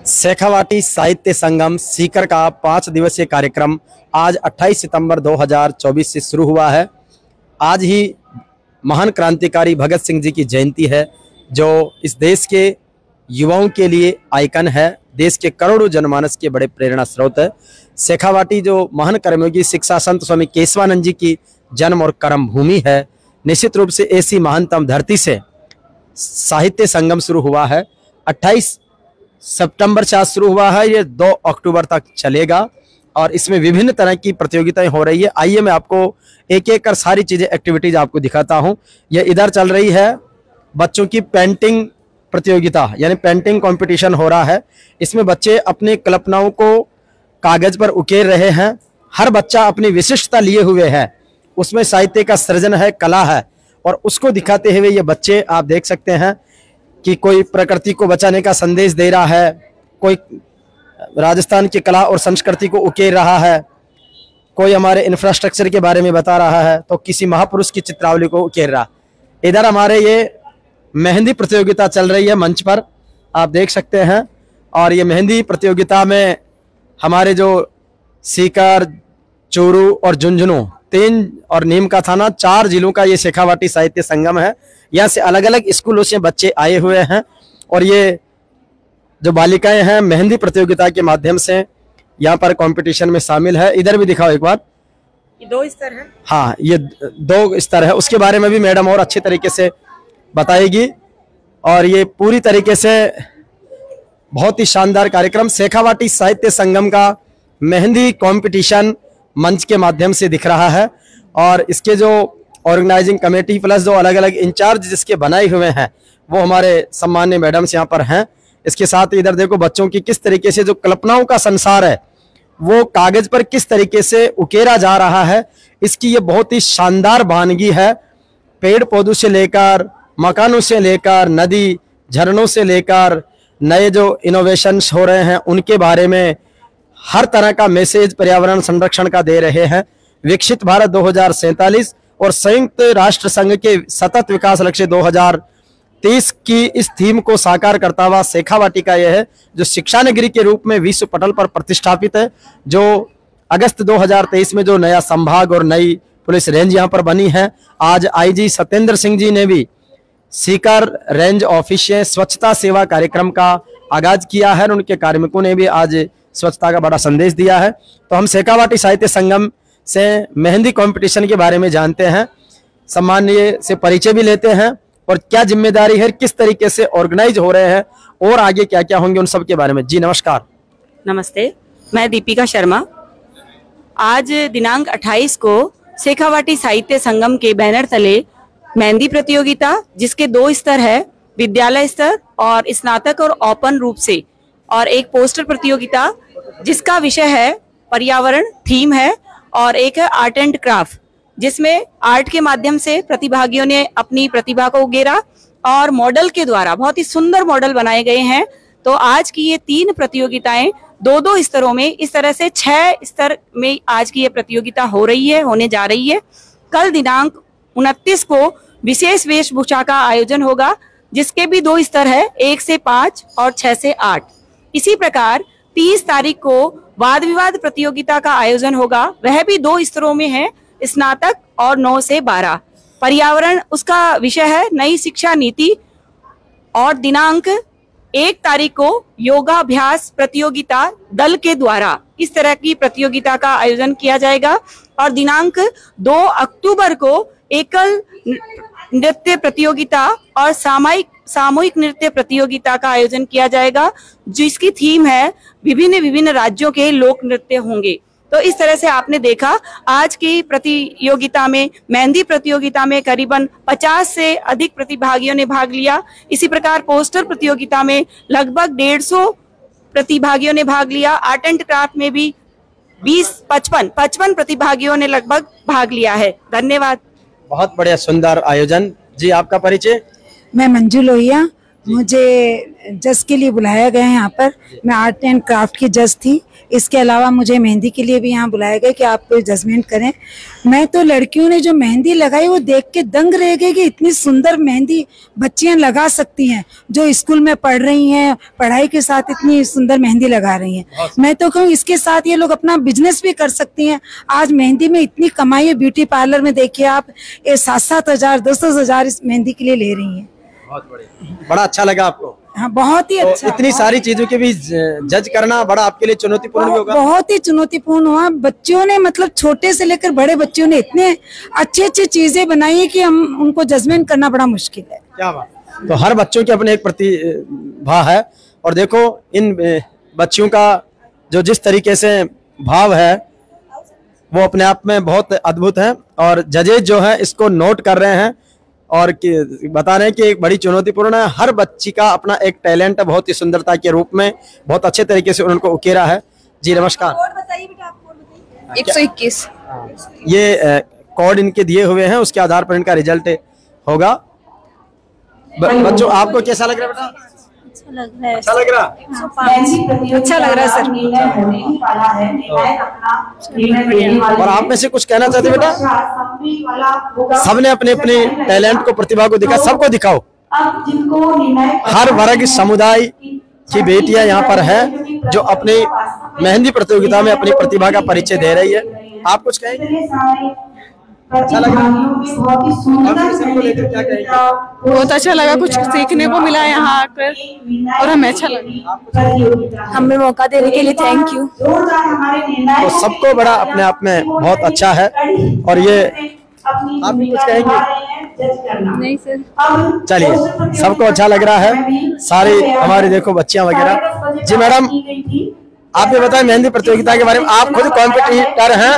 शेखावाटी साहित्य संगम सीकर का 5 दिवसीय कार्यक्रम आज 28 सितंबर 2024 से शुरू हुआ है। आज ही महान क्रांतिकारी भगत सिंह जी की जयंती है, जो इस देश के युवाओं के लिए आइकन है, देश के करोड़ों जनमानस के बड़े प्रेरणा स्रोत है। शेखावाटी जो महान कर्मयोगी शिक्षा संत स्वामी केशवानंद जी की जन्म और कर्म भूमि है, निश्चित रूप से ऐसी महानतम धरती से साहित्य संगम शुरू हुआ है। 28 सितंबर से आज शुरू हुआ है, ये 2 अक्टूबर तक चलेगा और इसमें विभिन्न तरह की प्रतियोगिताएं हो रही है। आइए मैं आपको एक एक कर सारी चीजें एक्टिविटीज आपको दिखाता हूं। ये इधर चल रही है बच्चों की पेंटिंग प्रतियोगिता, यानी पेंटिंग कंपटीशन हो रहा है। इसमें बच्चे अपनी कल्पनाओं को कागज पर उकेर रहे हैं। हर बच्चा अपनी विशिष्टता लिए हुए है, उसमें साहित्य का सृजन है, कला है, और उसको दिखाते हुए ये बच्चे आप देख सकते हैं कि कोई प्रकृति को बचाने का संदेश दे रहा है, कोई राजस्थान की कला और संस्कृति को उकेर रहा है, कोई हमारे इंफ्रास्ट्रक्चर के बारे में बता रहा है, तो किसी महापुरुष की चित्रावली को उकेर रहा। इधर हमारे ये मेहंदी प्रतियोगिता चल रही है, मंच पर आप देख सकते हैं। और ये मेहंदी प्रतियोगिता में हमारे जो सीकर, चूरू और झुंझुनू 3 और नीम का थाना 4 जिलों का ये शेखावाटी साहित्य संगम है। यहाँ से अलग अलग स्कूलों से बच्चे आए हुए हैं और ये जो बालिकाएं हैं मेहंदी प्रतियोगिता के माध्यम से यहाँ पर कंपटीशन में शामिल है। इधर भी दिखाओ एक बार। ये 2 स्तर है। हाँ, ये 2 स्तर है, उसके बारे में भी मैडम और अच्छे तरीके से बताएगी। और ये पूरी तरीके से बहुत ही शानदार कार्यक्रम शेखावाटी साहित्य संगम का मेहंदी कंपटीशन मंच के माध्यम से दिख रहा है। और इसके जो ऑर्गेनाइजिंग कमेटी प्लस जो अलग अलग इंचार्ज जिसके बनाए हुए हैं वो हमारे सम्मान्य मैडम्स यहाँ पर हैं। इसके साथ इधर देखो बच्चों की किस तरीके से जो कल्पनाओं का संसार है वो कागज पर किस तरीके से उकेरा जा रहा है, इसकी ये बहुत ही शानदार वानगी है। पेड़ पौधों से लेकर, मकानों से लेकर, नदी झरनों से लेकर, नए जो इनोवेशंस हो रहे हैं उनके बारे में हर तरह का मैसेज पर्यावरण संरक्षण का दे रहे हैं। विकसित भारत 2047 और संयुक्त राष्ट्र संघ के सतत विकास लक्ष्य 2030 की इस थीम को साकार करता हुआ शेखावाटी का यह है जो शिक्षा नगरी के रूप में विश्व पटल पर प्रतिष्ठापित है। जो अगस्त 2023 में जो नया संभाग और नई पुलिस रेंज यहाँ पर बनी है, आज आईजी सत्येंद्र सिंह जी ने भी सीकर रेंज ऑफिस से स्वच्छता सेवा कार्यक्रम का आगाज किया है और उनके कार्मिकों ने भी आज स्वच्छता का बड़ा संदेश दिया है। तो हम शेखावाटी साहित्य संगम से मेहंदी कंपटीशन के बारे में जानते हैं, सम्मान्य से परिचय भी लेते हैं और क्या जिम्मेदारी है, किस तरीके से ऑर्गेनाइज हो रहे हैं और आगे क्या क्या होंगे उन सब के बारे में। जी नमस्कार। नमस्ते, मैं दीपिका शर्मा। आज दिनांक 28 को शेखावाटी साहित्य संगम के बैनर तले मेहंदी प्रतियोगिता, जिसके 2 स्तर है, विद्यालय स्तर और स्नातक और ओपन रूप से, और एक पोस्टर प्रतियोगिता जिसका विषय है पर्यावरण, थीम है, और एक है आर्ट एंड क्राफ्ट, जिसमें आर्ट के माध्यम से प्रतिभागियों ने अपनी प्रतिभा को उगेरा और मॉडल के द्वारा बहुत ही सुंदर मॉडल बनाए गए हैं। तो आज की ये 3 प्रतियोगिताएं 2-2 स्तरों में, इस तरह से 6 स्तर में आज की ये प्रतियोगिता होने जा रही है। कल दिनांक 29 को विशेष वेशभूषा का आयोजन होगा, जिसके भी 2 स्तर है, 1 से 5 और 6 से 8। इसी प्रकार 30 तारीख को वाद विवाद प्रतियोगिता का आयोजन होगा, वह भी 2 स्तरों में है, स्नातक और 9 से 12। पर्यावरण उसका विषय है नई शिक्षा नीति। और दिनांक 1 तारीख को योगाभ्यास प्रतियोगिता दल के द्वारा इस तरह की प्रतियोगिता का आयोजन किया जाएगा। और दिनांक 2 अक्टूबर को एकल नृत्य प्रतियोगिता और सामूहिक नृत्य प्रतियोगिता का आयोजन किया जाएगा, जिसकी थीम है विभिन्न राज्यों के लोक नृत्य होंगे। तो इस तरह से आपने देखा आज की प्रतियोगिता में, मेहंदी प्रतियोगिता में करीबन 50 से अधिक प्रतिभागियों ने भाग लिया। इसी प्रकार पोस्टर प्रतियोगिता में लगभग 150 प्रतिभागियों ने भाग लिया। आर्ट एंड क्राफ्ट में भी 55 प्रतिभागियों ने लगभग भाग लिया है। धन्यवाद। बहुत बढ़िया, सुंदर आयोजन। जी आपका परिचय? मैं मंजू लोहिया, मुझे जज के लिए बुलाया गया है यहाँ पर। मैं आर्ट एंड क्राफ्ट की जज थी। इसके अलावा मुझे मेहंदी के लिए भी यहाँ बुलाया गया कि आप जजमेंट करें। मैं तो लड़कियों ने जो मेहंदी लगाई वो देख के दंग रह गई कि इतनी सुंदर मेहंदी बच्चियां लगा सकती हैं, जो स्कूल में पढ़ रही हैं, पढ़ाई के साथ इतनी सुंदर मेहंदी लगा रही हैं। मैं तो कहूँ इसके साथ ये लोग अपना बिजनेस भी कर सकती हैं। आज मेहंदी में इतनी कमाई है, ब्यूटी पार्लर में देखिए आप 7-7 हजार 10-10 हजार इस मेहंदी के लिए ले रही हैं। बहुत बढ़िया, बड़ा अच्छा लगा आपको? हाँ, बहुत ही अच्छा। इतनी सारी चीजों के भी जज करना बड़ा आपके लिए चुनौतीपूर्ण भी होगा? बहुत ही चुनौतीपूर्ण हुआ। बच्चों ने मतलब छोटे से लेकर बड़े बच्चों ने इतने अच्छी अच्छी चीजें बनाई है कि हम उनको जजमेंट करना बड़ा मुश्किल है। क्या बात। तो हर बच्चों की अपने एक प्रतिभा है, और देखो इन बच्चियों का जो जिस तरीके से भाव है वो अपने आप में बहुत अद्भुत है, और जजेज जो है इसको नोट कर रहे हैं और बता रहे हैं कि एक बड़ी चुनौतीपूर्ण है। हर बच्ची का अपना एक टैलेंट है, बहुत ही सुंदरता के रूप में बहुत अच्छे तरीके से उनको उकेरा है। जी नमस्कार। 121 ये कोड इनके दिए हुए हैं, उसके आधार पर इनका रिजल्ट होगा। बच्चों आपको कैसा लग रहा है बेटा? अच्छा लग रहा है? अच्छा लग रहा है सर। और आप में से कुछ कहना चाहते बेटा? सबने अपने अपने टैलेंट को, प्रतिभा को दिखा, सबको दिखाओ। हर वर्ग समुदाय की बेटियां यहाँ पर हैं जो अपनी मेहंदी प्रतियोगिता में अपनी प्रतिभा का परिचय दे रही है। आप कुछ कहेंगे? अच्छा लगा? बहुत अच्छा लगा, कुछ सीखने को मिला यहाँ आकर और हमें अच्छा लगा। हमें मौका देने के लिए थैंक यू। तो सबको बड़ा अपने आप में बहुत अच्छा है। और ये आप भी कुछ कहेंगे? नहीं सर। चलिए, सबको अच्छा लग रहा है, सारी हमारी देखो बच्चियां वगैरह। जी मैडम, आप ये बताएं मेहंदी प्रतियोगिता के बारे में, आप खुद कॉम्पिटिटर हैं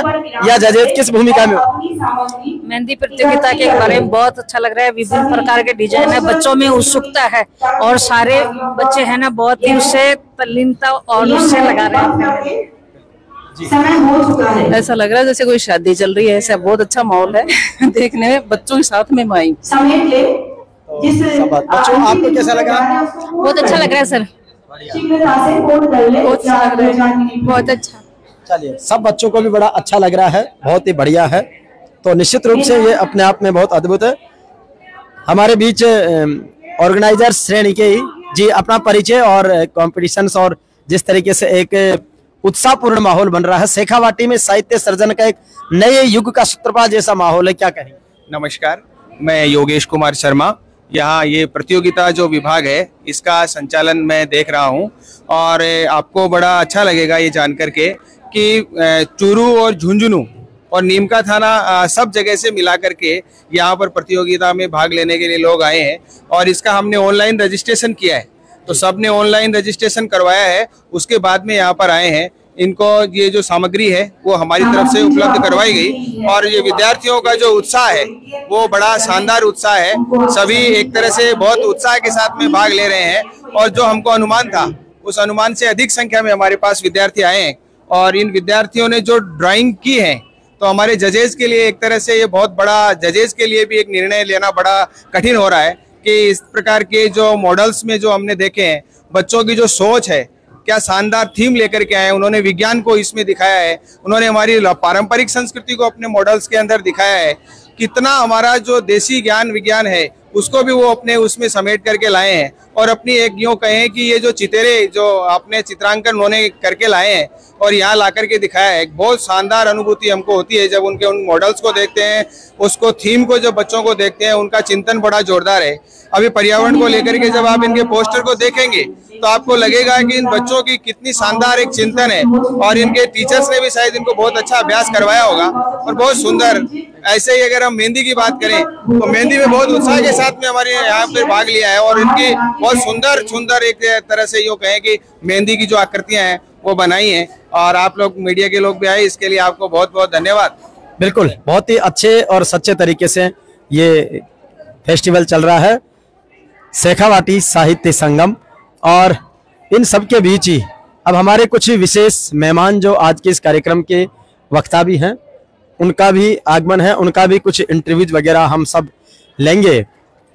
या जजेज, किस भूमिका में हो? मेहंदी प्रतियोगिता के बारे में बहुत अच्छा लग रहा है। विभिन्न प्रकार के डिजाइन है, बच्चों में उत्सुकता है और सारे बच्चे हैं ना बहुत ही उससे तल्लीनता और उससे लगा रहे हैं। ऐसा लग रहा है जैसे कोई शादी चल रही है, ऐसा बहुत अच्छा माहौल है देखने में। बच्चों के साथ में आई। बच्चों आपको कैसा लगा? बहुत अच्छा लग रहा है सर, बहुत अच्छा। चलिए, सब बच्चों को भी बड़ा अच्छा लग रहा है, बहुत ही बढ़िया है। तो निश्चित रूप से ये अपने आप में बहुत अद्भुत है। हमारे बीच ऑर्गेनाइजर श्रेणी के जी अपना परिचय और कॉम्पिटिशन्स और जिस तरीके से एक उत्साहपूर्ण माहौल बन रहा है शेखावाटी में, साहित्य सर्जन का एक नए युग का सूत्रपात जैसा माहौल है, क्या कहेंगे? नमस्कार, मैं योगेश कुमार शर्मा। यहाँ ये प्रतियोगिता जो विभाग है इसका संचालन मैं देख रहा हूँ, और आपको बड़ा अच्छा लगेगा ये जानकर के कि चूरू और झुंझुनू और नीमका थाना सब जगह से मिला करके यहाँ पर प्रतियोगिता में भाग लेने के लिए लोग आए हैं। और इसका हमने ऑनलाइन रजिस्ट्रेशन किया है, तो सबने ऑनलाइन रजिस्ट्रेशन करवाया है, उसके बाद में यहाँ पर आए हैं। इनको ये जो सामग्री है वो हमारी तरफ से उपलब्ध करवाई गई, और ये विद्यार्थियों का जो उत्साह है वो बड़ा शानदार उत्साह है। सभी एक तरह से बहुत उत्साह के साथ में भाग ले रहे हैं, और जो हमको अनुमान था उस अनुमान से अधिक संख्या में हमारे पास विद्यार्थी आए हैं। और इन विद्यार्थियों ने जो ड्राइंग की है, तो हमारे जजेस के लिए एक तरह से ये बहुत बड़ा, जजेस के लिए भी एक निर्णय लेना बड़ा कठिन हो रहा है कि इस प्रकार के जो मॉडल्स में जो हमने देखे हैं, बच्चों की जो सोच है, क्या शानदार थीम लेकर के आए। उन्होंने विज्ञान को इसमें दिखाया है, उन्होंने हमारी पारंपरिक संस्कृति को अपने मॉडल्स के अंदर दिखाया है। कितना हमारा जो देसी ज्ञान विज्ञान है उसको भी वो अपने उसमें समेट करके लाए हैं, और अपनी एक यूँ कहें कि ये जो चितेरे जो आपने चित्रांकन उन्होंने करके लाए हैं और यहाँ ला करके दिखाया है, एक बहुत शानदार अनुभूति हमको होती है जब उनके उन मॉडल्स को देखते हैं, उसको थीम को जब बच्चों को देखते हैं, उनका चिंतन बड़ा जोरदार है। अभी पर्यावरण को लेकर के जब आप इनके पोस्टर को देखेंगे तो आपको लगेगा कि इन बच्चों की कितनी शानदार एक चिंतन है, और इनके टीचर्स ने भी शायद इनको बहुत अच्छा अभ्यास करवाया होगा, और बहुत सुंदर। ऐसे ही अगर हम मेहंदी की बात करें तो मेहंदी में बहुत उत्साह के साथ में हमारे यहाँ पर भाग लिया है, और इनकी बहुत सुंदर एक तरह से यूँ कहें कि मेहंदी की जो आकृतियां हैं वो बनाई हैं। और आप लोग मीडिया के लोग भी आए, इसके लिए आपको बहुत बहुत धन्यवाद। बिल्कुल, बहुत ही अच्छे और सच्चे तरीके से ये फेस्टिवल चल रहा है, शेखावाटी साहित्य संगम। और इन सब के बीच ही अब हमारे कुछ विशेष मेहमान जो आज के इस कार्यक्रम के वक्ता भी हैं, उनका भी आगमन है, उनका भी कुछ इंटरव्यूज वगैरह हम सब लेंगे।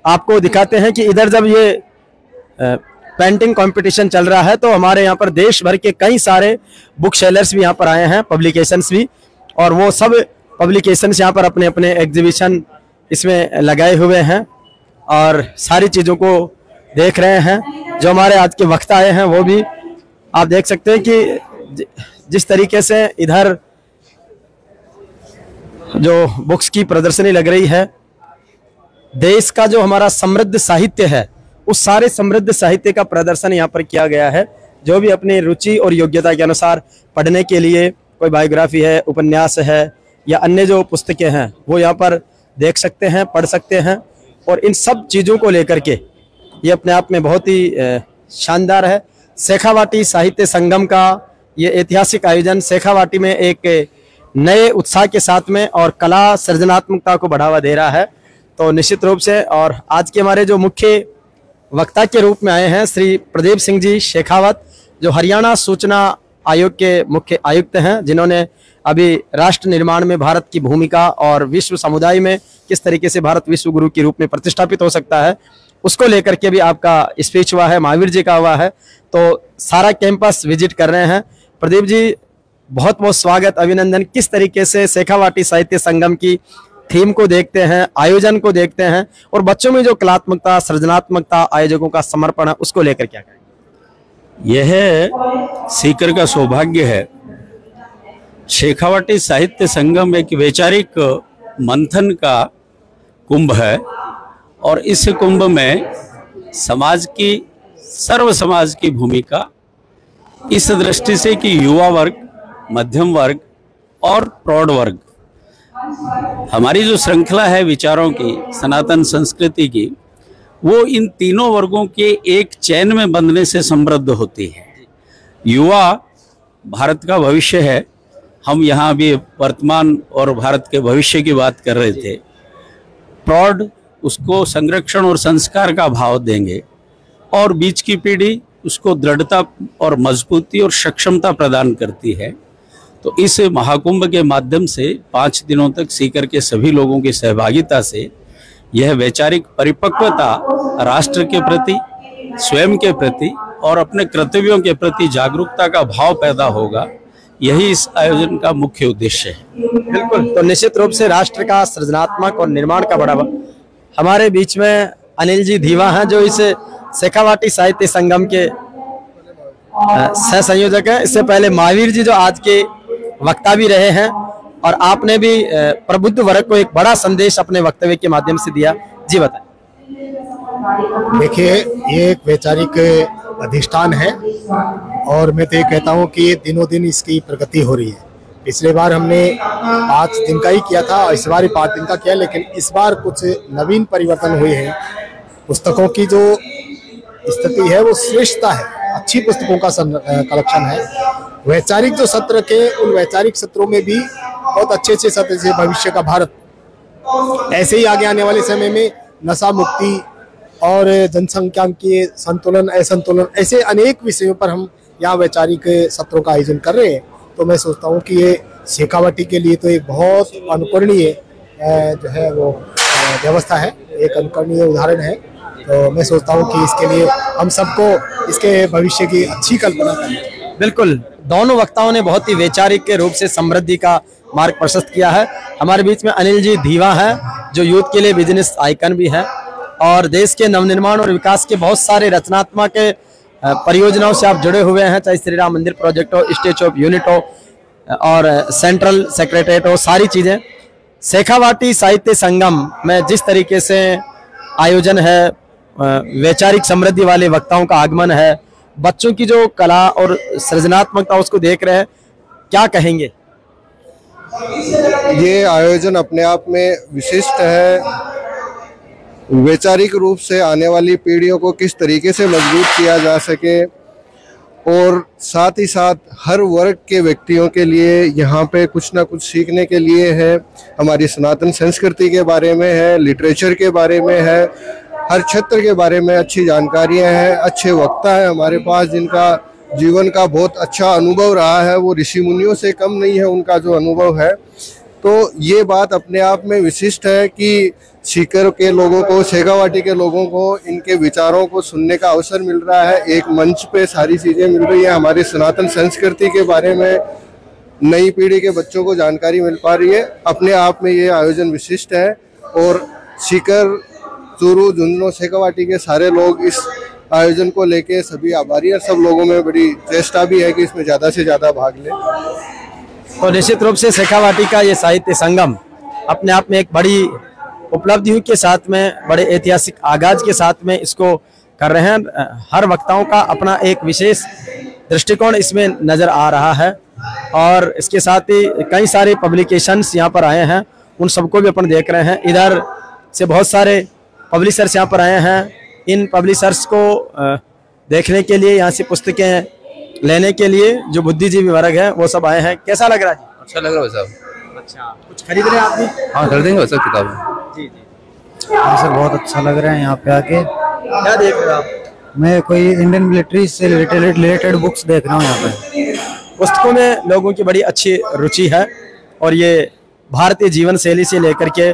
आपको दिखाते हैं कि इधर जब ये पेंटिंग कंपटीशन चल रहा है। तो हमारे यहाँ पर देश भर के कई सारे बुक सेलर्स भी यहाँ पर आए हैं, पब्लिकेशंस भी, और वो सब पब्लिकेशंस यहाँ पर अपने अपने एग्जीबिशन इसमें लगाए हुए हैं और सारी चीज़ों को देख रहे हैं। जो हमारे आज के वक्ता आए हैं वो भी आप देख सकते हैं कि जिस तरीके से इधर जो बुक्स की प्रदर्शनी लग रही है, देश का जो हमारा समृद्ध साहित्य है उस सारे समृद्ध साहित्य का प्रदर्शन यहाँ पर किया गया है। जो भी अपनी रुचि और योग्यता के अनुसार पढ़ने के लिए कोई बायोग्राफी है, उपन्यास है या अन्य जो पुस्तकें हैं वो यहाँ पर देख सकते हैं, पढ़ सकते हैं। और इन सब चीज़ों को लेकर के ये अपने आप में बहुत ही शानदार है। शेखावाटी साहित्य संगम का ये ऐतिहासिक आयोजन शेखावाटी में एक नए उत्साह के साथ में और कला सृजनात्मकता को बढ़ावा दे रहा है। तो निश्चित रूप से, और आज के हमारे जो मुख्य वक्ता के रूप में आए हैं श्री प्रदीप सिंह जी शेखावत, जो हरियाणा सूचना आयोग के मुख्य आयुक्त हैं, जिन्होंने अभी राष्ट्र निर्माण में भारत की भूमिका और विश्व समुदाय में किस तरीके से भारत विश्व गुरु के रूप में प्रतिष्ठापित हो सकता है उसको लेकर के भी आपका स्पीच हुआ है, महावीर जी का हुआ है। तो सारा कैंपस विजिट कर रहे हैं। प्रदीप जी बहुत बहुत स्वागत, अभिनंदन। किस तरीके से शेखावाटी साहित्य संगम की थीम को देखते हैं, आयोजन को देखते हैं और बच्चों में जो कलात्मकता, सृजनात्मकता, आयोजकों का समर्पण है उसको लेकर क्या कहेंगे? यह सीकर का सौभाग्य है। शेखावाटी साहित्य संगम एक वैचारिक मंथन का कुंभ है और इस कुंभ में समाज की, सर्व समाज की भूमिका इस दृष्टि से कि युवा वर्ग, मध्यम वर्ग और प्रौढ़ वर्ग, हमारी जो श्रृंखला है विचारों की, सनातन संस्कृति की, वो इन तीनों वर्गों के एक चैन में बंधने से समृद्ध होती है। युवा भारत का भविष्य है। हम यहाँ अभी वर्तमान और भारत के भविष्य की बात कर रहे थे। प्रौढ़ उसको संरक्षण और संस्कार का भाव देंगे और बीच की पीढ़ी उसको दृढ़ता और मजबूती और सक्षमता प्रदान करती है। तो इस महाकुंभ के माध्यम से 5 दिनों तक सीकर के सभी लोगों की सहभागिता से यह वैचारिक परिपक्वता राष्ट्र के प्रति, स्वयं के प्रति और अपने कर्तव्यों के प्रति जागरूकता का भाव पैदा होगा। यही इस आयोजन का मुख्य उद्देश्य है। बिल्कुल। तो निश्चित रूप से राष्ट्र का सृजनात्मक और निर्माण का बढ़ावा। हमारे बीच में अनिल जी धीवा हैं जो इस शेखावाटी साहित्य संगम के सह संयोजक हैं। इससे पहले महावीर जी जो आज के वक्ता भी रहे हैं और आपने भी प्रबुद्ध वर्ग को एक बड़ा संदेश अपने वक्तव्य के माध्यम से दिया। जी बताएं। देखिए, ये एक वैचारिक अधिष्ठान है और मैं तो ये कहता हूँ कि दिनों दिन इसकी प्रगति हो रही है। पिछले बार हमने 5 दिन का ही किया था, इस बार 5 दिन का किया, लेकिन इस बार कुछ नवीन परिवर्तन हुए हैं। पुस्तकों की जो स्थिति है वो श्रेष्ठता है, अच्छी पुस्तकों का कलेक्शन है। वैचारिक जो सत्र के, उन वैचारिक सत्रों में भी बहुत अच्छे अच्छे सत्र से भविष्य का भारत, ऐसे ही आगे आने वाले समय में नशा मुक्ति और जनसंख्या के संतुलन, असंतुलन, ऐसे अनेक विषयों पर हम यहाँ वैचारिक सत्रों का आयोजन कर रहे हैं। तो मैं सोचता हूँ कि ये शेखावाटी के लिए तो एक बहुत अनुकरणीय जो है वो व्यवस्था है, एक अनुकरणीय उदाहरण है। तो मैं सोचता हूँ कि इसके लिए हम सबको इसके भविष्य की अच्छी कल्पना करनी चाहिए। बिल्कुल, दोनों वक्ताओं ने बहुत ही वैचारिक के रूप से समृद्धि का मार्ग प्रशस्त किया है। हमारे बीच में अनिल जी धीवा हैं जो यूथ के लिए बिजनेस आइकन भी है और देश के नवनिर्माण और विकास के बहुत सारे रचनात्मक परियोजनाओं से आप जुड़े हुए हैं, चाहे श्री राम मंदिर प्रोजेक्ट हो, स्टैच्यू ऑफ यूनिट हो और सेंट्रल सेक्रेटरीट हो, सारी चीजें। शेखावाटी साहित्य संगम में जिस तरीके से आयोजन है, वैचारिक समृद्धि वाले वक्ताओं का आगमन है, बच्चों की जो कला और सृजनात्मकता उसको देख रहे हैं, क्या कहेंगे? ये आयोजन अपने आप में विशिष्ट है। वैचारिक रूप से आने वाली पीढ़ियों को किस तरीके से मजबूत किया जा सके और साथ ही साथ हर वर्ग के व्यक्तियों के लिए यहाँ पे कुछ ना कुछ सीखने के लिए है। हमारी सनातन संस्कृति के बारे में है, लिटरेचर के बारे में है, हर क्षेत्र के बारे में अच्छी जानकारियाँ हैं। अच्छे वक्ता हैं हमारे पास जिनका जीवन का बहुत अच्छा अनुभव रहा है, वो ऋषि मुनियों से कम नहीं है उनका जो अनुभव है। तो ये बात अपने आप में विशिष्ट है कि सीकर के लोगों को, शेखावाटी के लोगों को इनके विचारों को सुनने का अवसर मिल रहा है। एक मंच पे सारी चीज़ें मिल रही है। हमारी सनातन संस्कृति के बारे में नई पीढ़ी के बच्चों को जानकारी मिल पा रही है। अपने आप में ये आयोजन विशिष्ट है और सीकर, चूरू, झुंझुनू, शेखावाटी के सारे लोग इस आयोजन को लेके सभी आभारी, और सब लोगों में बड़ी चेष्टा भी है कि इसमें ज़्यादा से ज़्यादा भाग लें। तो निश्चित रूप से शेखावाटी का ये साहित्य संगम अपने आप में एक बड़ी उपलब्धियों के साथ में, बड़े ऐतिहासिक आगाज के साथ में इसको कर रहे हैं। हर वक्ताओं का अपना एक विशेष दृष्टिकोण इसमें नजर आ रहा है और इसके साथ ही कई सारे पब्लिकेशंस यहाँ पर आए हैं, उन सबको भी अपन देख रहे हैं। इधर से बहुत सारे पब्लिशर्स यहाँ पर आए हैं। इन पब्लिशर्स को देखने के लिए, यहाँ से पुस्तकें लेने के लिए जो बुद्धिजीवी वर्ग है वो सब आए हैं। कैसा लग रहा है जी? अच्छा लग रहा है साहब। अच्छा, कुछ खरीद रहे हैं आप भी? हाँ, खरीदेंगे सब किताबें। जी जी हाँ सर, बहुत अच्छा लग रहा है यहाँ पे आके। क्या देख रहे हो आप? मैं कोई इंडियन मिलिट्री से रिलेटेड बुक्स देख रहा हूँ यहाँ पे। पुस्तकों में लोगों की बड़ी अच्छी रुचि है और ये भारतीय जीवन शैली से लेकर के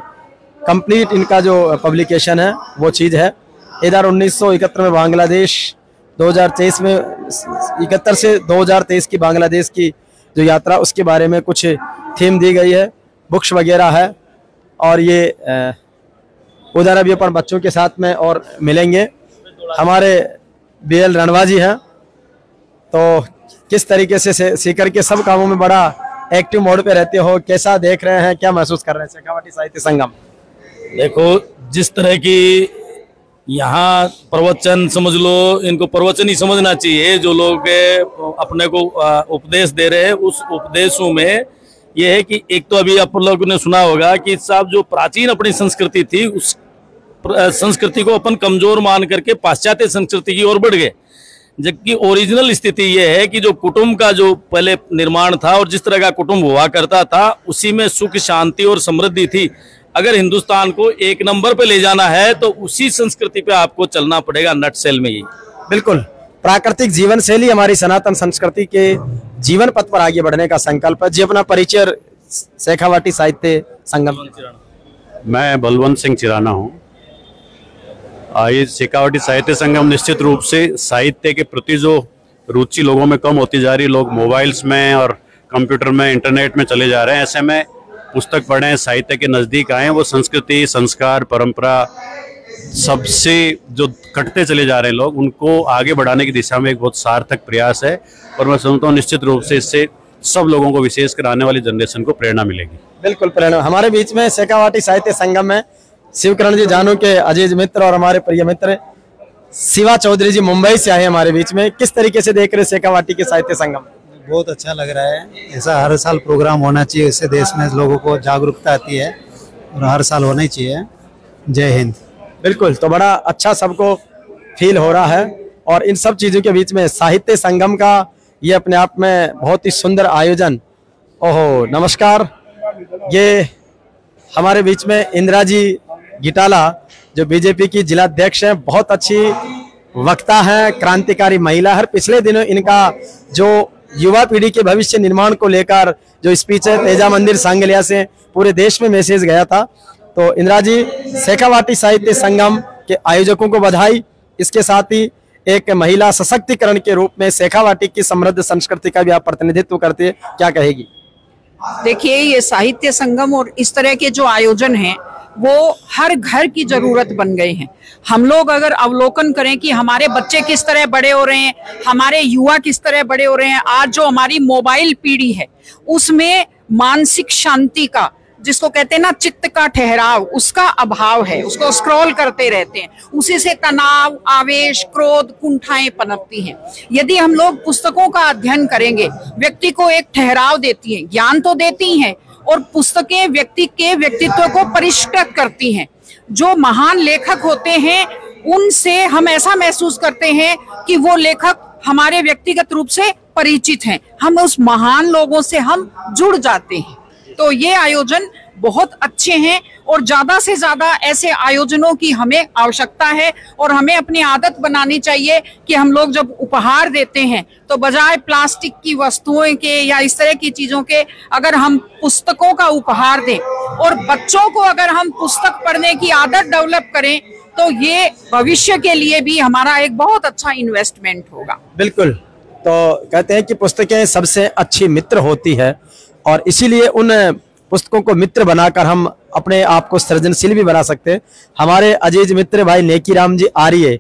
कंप्लीट इनका जो पब्लिकेशन है वो चीज़ है। इधर 1971 में बांग्लादेश, 2023 में 71 से 2023 की बांग्लादेश की जो यात्रा, उसके बारे में कुछ थीम दी गई है, बुक्स वगैरह है। और ये उधर अभी अपन बच्चों के साथ में और मिलेंगे। हमारे BL रणवा जी हैं, तो किस तरीके से सीकर के सब कामों में बड़ा एक्टिव मोड पे रहते हो, कैसा देख रहे हैं, क्या महसूस कर रहे हैं शेखावाटी साहित्य संगम? देखो, जिस तरह की यहाँ प्रवचन, समझ लो इनको प्रवचन ही समझना चाहिए, जो लोग अपने को उपदेश दे रहे हैं, उस उपदेशों में ये है कि एक तो अभी आप लोगों ने सुना होगा कि साहब जो प्राचीन अपनी संस्कृति थी, उस संस्कृति को अपन कमजोर मान करके पाश्चात्य संस्कृति की ओर बढ़ गए, जबकि ओरिजिनल स्थिति ये है कि जो कुटुंब का जो पहले निर्माण था और जिस तरह का कुटुंब हुआ करता था, उसी में सुख, शांति और समृद्धि थी। अगर हिंदुस्तान को एक नंबर पे ले जाना है तो उसी संस्कृति पे आपको चलना पड़ेगा, नटसेल में ही। बिल्कुल, प्राकृतिक जीवन शैली हमारी सनातन संस्कृति के जीवन पथ पर आगे बढ़ने का संकल्प है। जी, अपना परिचय शेखावाटी साहित्य संगम। मैं बलवंत सिंह चिराना हूँ। ये शेखावाटी साहित्य संगम निश्चित रूप से साहित्य के प्रति जो रुचि लोगों में कम होती जा रही है, लोग मोबाइल्स में और कंप्यूटर में, इंटरनेट में चले जा रहे हैं, ऐसे में पुस्तक पढ़ें, साहित्य के नज़दीक आएँ, वो संस्कृति, संस्कार, परंपरा सबसे जो कटते चले जा रहे हैं लोग, उनको आगे बढ़ाने की दिशा में एक बहुत सार्थक प्रयास है। और मैं समझता हूँ निश्चित रूप से इससे सब लोगों को, विशेषकर आने वाली जनरेशन को प्रेरणा मिलेगी। बिल्कुल प्रेरणा। हमारे बीच में शेखावाटी साहित्य संगम में शिवकरण जी जानू के अजीज मित्र और हमारे प्रिय मित्र शिवा चौधरी जी मुंबई से आए हमारे बीच में। किस तरीके से देख रहे शेखावाटी के साहित्य संगम? बहुत अच्छा लग रहा है। ऐसा हर साल प्रोग्राम होना चाहिए, इससे देश में लोगों को जागरूकता आती है और हर साल होना ही चाहिए। जय हिंद। बिल्कुल, तो बड़ा अच्छा सबको फील हो रहा है और इन सब चीज़ों के बीच में साहित्य संगम का ये अपने आप में बहुत ही सुंदर आयोजन। ओहो, नमस्कार। ये हमारे बीच में इंदिरा जी गिटाला जो बीजेपी की जिलाध्यक्ष हैं, बहुत अच्छी वक्ता हैं, क्रांतिकारी महिला है। पिछले दिनों इनका जो युवा पीढ़ी के भविष्य निर्माण को लेकर जो स्पीच है तेजा मंदिर सांगलिया से पूरे देश में मैसेज गया था। तो इंदिरा जी, शेखावाटी साहित्य संगम के आयोजकों को बधाई। इसके साथ ही एक महिला सशक्तिकरण के रूप में शेखावाटी की समृद्ध संस्कृति का भी आप प्रतिनिधित्व करते हैं, क्या कहेगी? देखिए, ये साहित्य संगम और इस तरह के जो आयोजन हैं वो हर घर की जरूरत बन गए हैं। हम लोग अगर अवलोकन करें कि हमारे बच्चे किस तरह बड़े हो रहे हैं, हमारे युवा किस तरह बड़े हो रहे हैं, आज जो हमारी मोबाइल पीढ़ी है उसमें मानसिक शांति का, जिसको कहते हैं ना चित्त का ठहराव, उसका अभाव है। उसको स्क्रॉल करते रहते हैं, उसी से तनाव, आवेश, क्रोध, कुंठाएं पनपती हैं। यदि हम लोग पुस्तकों का अध्ययन करेंगे, व्यक्ति को एक ठहराव देती हैं, ज्ञान तो देती हैं, और पुस्तकें व्यक्ति के व्यक्तित्व को परिष्कृत करती हैं। जो महान लेखक होते हैं उनसे हम ऐसा महसूस करते हैं कि वो लेखक हमारे व्यक्तिगत रूप से परिचित हैं, हम उस महान लोगों से हम जुड़ जाते हैं। तो ये आयोजन बहुत अच्छे हैं और ज्यादा से ज्यादा ऐसे आयोजनों की हमें आवश्यकता है। और हमें अपनी आदत बनानी चाहिए कि हम लोग जब उपहार देते हैं तो बजाय प्लास्टिक की वस्तुओं के या इस तरह की चीजों के अगर हम पुस्तकों का उपहार दें और बच्चों को अगर हम पुस्तक पढ़ने की आदत डेवलप करें तो ये भविष्य के लिए भी हमारा एक बहुत अच्छा इन्वेस्टमेंट होगा। बिल्कुल। तो कहते हैं कि पुस्तकें सबसे अच्छी मित्र होती है और इसीलिए उन पुस्तकों को मित्र बनाकर हम अपने आप को सृजनशील भी बना सकते हैं। हमारे अजीज मित्र भाई नेकीराम जी आर्य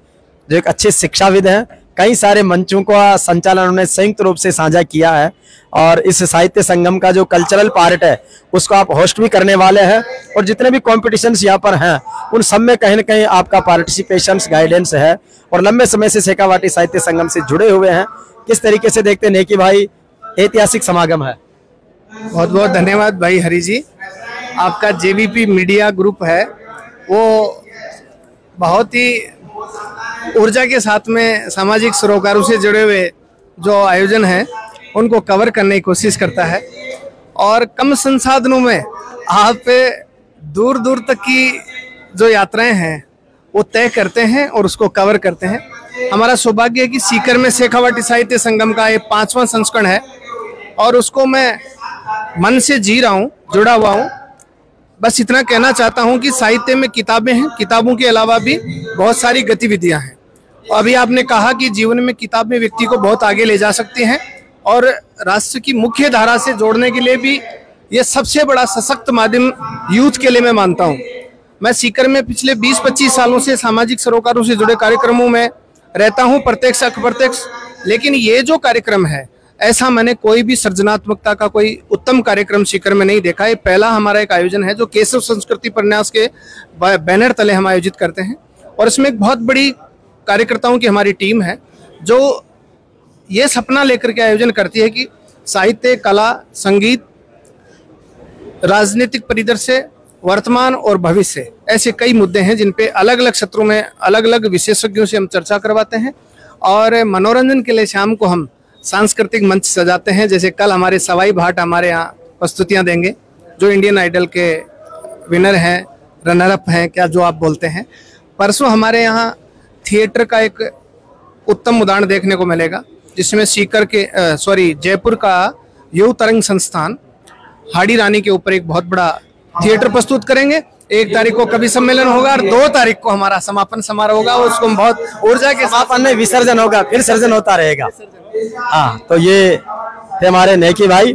जो एक अच्छे शिक्षाविद हैं, कई सारे मंचों का संचालन उन्होंने संयुक्त रूप से साझा किया है और इस साहित्य संगम का जो कल्चरल पार्ट है उसको आप होस्ट भी करने वाले हैं और जितने भी कॉम्पिटिशन्स यहाँ पर हैं उन सब में कहीं न कहीं आपका पार्टिसिपेशन गाइडेंस है और लंबे समय से शेखावाटी साहित्य संगम से जुड़े हुए हैं। किस तरीके से देखते हैं नेकी भाई, ऐतिहासिक समागम है? बहुत बहुत धन्यवाद भाई हरि जी। आपका जेवीपी मीडिया ग्रुप है वो बहुत ही ऊर्जा के साथ में सामाजिक सरोकारों से जुड़े हुए जो आयोजन है उनको कवर करने की कोशिश करता है और कम संसाधनों में आप दूर दूर तक की जो यात्राएं हैं वो तय करते हैं और उसको कवर करते हैं। हमारा सौभाग्य है कि सीकर में शेखावाटी साहित्य संगम का ये 5वां संस्करण है और उसको मैं मन से जी रहा हूँ, जुड़ा हुआ हूँ। बस इतना कहना चाहता हूँ कि साहित्य में किताबें हैं, किताबों के अलावा भी बहुत सारी गतिविधियां हैं। अभी आपने कहा कि जीवन में किताबें व्यक्ति को बहुत आगे ले जा सकती हैं और राष्ट्र की मुख्य धारा से जोड़ने के लिए भी ये सबसे बड़ा सशक्त माध्यम यूथ के लिए मैं मानता हूँ। मैं सीकर में पिछले 20-25 सालों से सामाजिक सरोकारों से जुड़े कार्यक्रमों में रहता हूँ, प्रत्यक्ष अप्रत्यक्ष। लेकिन ये जो कार्यक्रम है ऐसा मैंने कोई भी सृजनात्मकता का कोई उत्तम कार्यक्रम सीकर में नहीं देखा। ये पहला हमारा एक आयोजन है जो केशव संस्कृति प्रन्यास के बैनर तले हम आयोजित करते हैं और इसमें एक बहुत बड़ी कार्यकर्ताओं की हमारी टीम है जो ये सपना लेकर के आयोजन करती है कि साहित्य, कला, संगीत, राजनीतिक परिदृश्य, वर्तमान और भविष्य ऐसे कई मुद्दे हैं जिन पे अलग अलग सत्रों में अलग अलग विशेषज्ञों से हम चर्चा करवाते हैं और मनोरंजन के लिए शाम को हम सांस्कृतिक मंच सजाते हैं। जैसे कल हमारे सवाई भाट हमारे यहाँ प्रस्तुतियाँ देंगे जो इंडियन आइडल के विनर हैं, रनर अप हैं, क्या जो आप बोलते हैं। परसों हमारे यहाँ थिएटर का एक उत्तम उदाहरण देखने को मिलेगा जिसमें सीकर के जयपुर का युव तरंग संस्थान हाड़ी रानी के ऊपर एक बहुत बड़ा थिएटर प्रस्तुत करेंगे। 1 तारीख को कवि सम्मेलन होगा और 2 तारीख को हमारा समापन समारोह होगा। उसको बहुत ऊर्जा के समापन में विसर्जन होगा, फिर सर्जन होता रहेगा। हाँ, तो ये थे हमारे नेकी भाई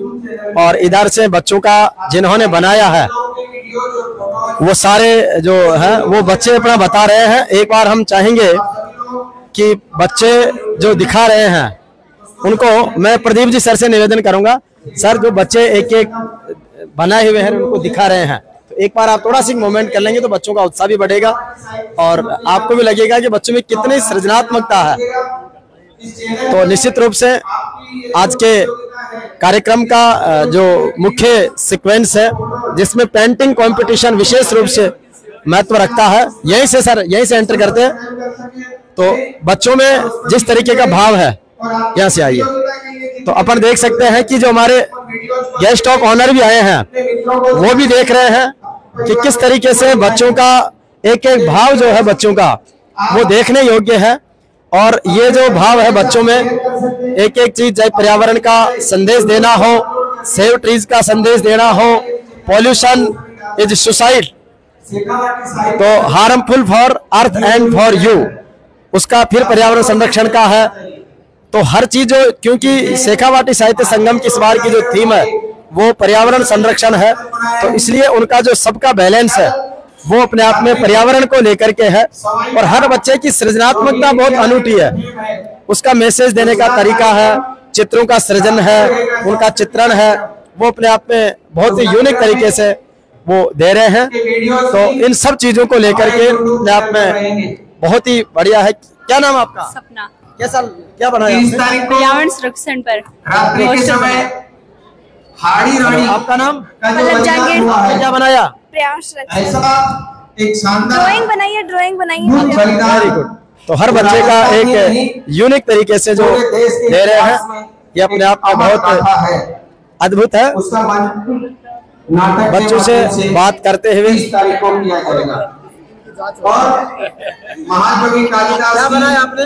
और इधर से बच्चों का जिन्होंने बनाया है वो सारे जो है वो बच्चे अपना बता रहे हैं। एक बार हम चाहेंगे कि बच्चे जो दिखा रहे हैं उनको मैं प्रदीप जी सर से निवेदन करूंगा, सर जो बच्चे एक एक बनाए हुए हैं उनको दिखा रहे हैं तो एक बार आप थोड़ा सी मोमेंट कर लेंगे तो बच्चों का उत्साह भी बढ़ेगा और आपको भी लगेगा कि बच्चों में कितनी सृजनात्मकता है। तो निश्चित रूप से आज के कार्यक्रम का जो मुख्य सीक्वेंस है जिसमें पेंटिंग कंपटीशन विशेष रूप से महत्व रखता है, यहीं से सर यहीं से एंटर करते हैं। तो बच्चों में जिस तरीके का भाव है, यहाँ से आइए, तो अपन देख सकते हैं कि जो हमारे गेस्ट ऑफ ऑनर भी आए हैं वो भी देख रहे हैं कि किस तरीके से बच्चों का एक एक भाव जो है बच्चों का वो देखने योग्य है। और ये जो भाव है बच्चों में एक एक चीज, चाहे पर्यावरण का संदेश देना हो, सेव ट्रीज का संदेश देना हो, पॉल्यूशन इज सुसाइड तो harmful for earth and for you, उसका फिर पर्यावरण संरक्षण का है। तो हर चीज जो, क्योंकि शेखावाटी साहित्य संगम की इस बार की जो थीम है वो पर्यावरण संरक्षण है, तो इसलिए उनका जो सबका बैलेंस है वो अपने आप में पर्यावरण को लेकर के है। और हर बच्चे की सृजनात्मकता बहुत अनूठी है, उसका मैसेज देने का तरीका है, चित्रों का सृजन है, उनका चित्रण है, वो अपने आप में बहुत ही यूनिक तरीके से वो दे रहे हैं। तो इन सब चीजों को लेकर के अपने आप में बहुत ही बढ़िया है। क्या नाम आपका? सपना। क्या बनाया? पर्यावरण संरक्षण पर। आपका नाम? क्या बनाया? ड्राइंग बनाई है। Very good. तो हर बच्चे का एक यूनिक तरीके से जो दे रहे हैं ये अपने आप में बहुत अद्भुत है। बच्चों से बात करते हुए महाकवि कालिदास क्या बनाया आपने?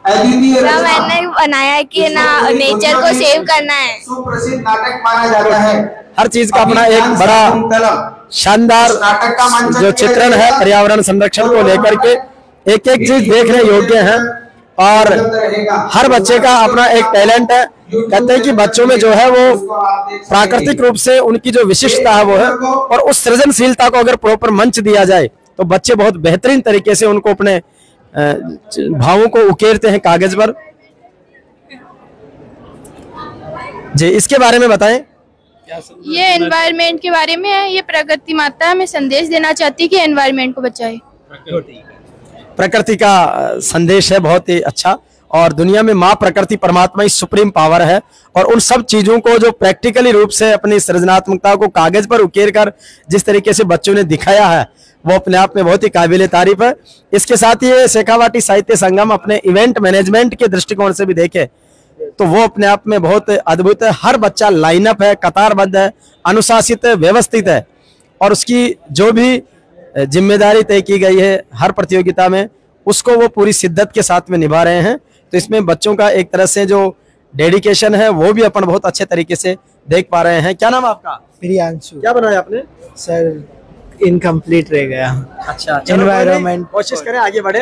मैंने बनाया है कि ना नेचर को सेव करना है। सुप्रसिद्ध नाटक माना जाता है। हर चीज का अपना एक बड़ा शानदार जो चित्रण है पर्यावरण संरक्षण को लेकर के, एक एक चीज देखने योग्य है और हर बच्चे का अपना एक टैलेंट है। कहते हैं कि बच्चों में जो है वो प्राकृतिक रूप से उनकी जो विशिष्टता है वो है, और उस सृजनशीलता को अगर प्रॉपर मंच दिया जाए तो बच्चे बहुत बेहतरीन तरीके से उनको अपने भावों को उकेरते हैं कागज पर। जी, इसके बारे में बताएं। ये एनवायरनमेंट के बारे में है। ये प्रकृति माता हमें संदेश देना चाहती है कि एनवायरनमेंट को बचाए। प्रकृति का संदेश है बहुत ही अच्छा, और दुनिया में माँ प्रकृति परमात्मा ही सुप्रीम पावर है, और उन सब चीजों को जो प्रैक्टिकली रूप से अपनी सृजनात्मकता को कागज पर उकेर कर जिस तरीके से बच्चों ने दिखाया है वो अपने आप में बहुत ही काबिले तारीफ है। इसके साथ ही शेखावाटी साहित्य संगम अपने इवेंट मैनेजमेंट के दृष्टिकोण से भी देखे तो वो अपने आप में बहुत अद्भुत है। हर बच्चा लाइनअप है, कतारबद्ध है, अनुशासित है, व्यवस्थित है, और उसकी जो भी जिम्मेदारी तय की गई है हर प्रतियोगिता में उसको वो पूरी शिद्दत के साथ में निभा रहे हैं। तो इसमें बच्चों का एक तरह से जो डेडिकेशन है वो भी अपन बहुत अच्छे तरीके से देख पा रहे हैं। क्या नाम आपका? प्रियांशु। क्या बनाया आपने? सर इनकम्प्लीट रह गया। अच्छा, एनवायरनमेंट। कोशिश करें आगे बढ़े।